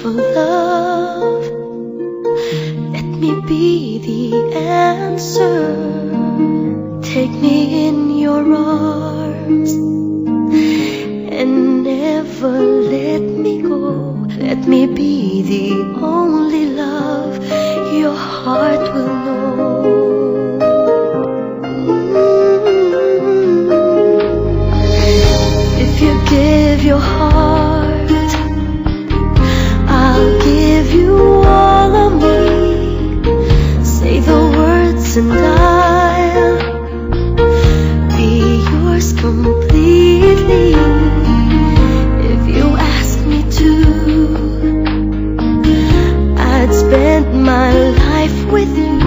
for love. Let me be the answer. Take me in your arms and never let me go. Let me be the only love your heart will know. If you give your heart, I'll give you all of me. Say the words and I'll be yours completely. If you ask me to, I'd spend my life with you.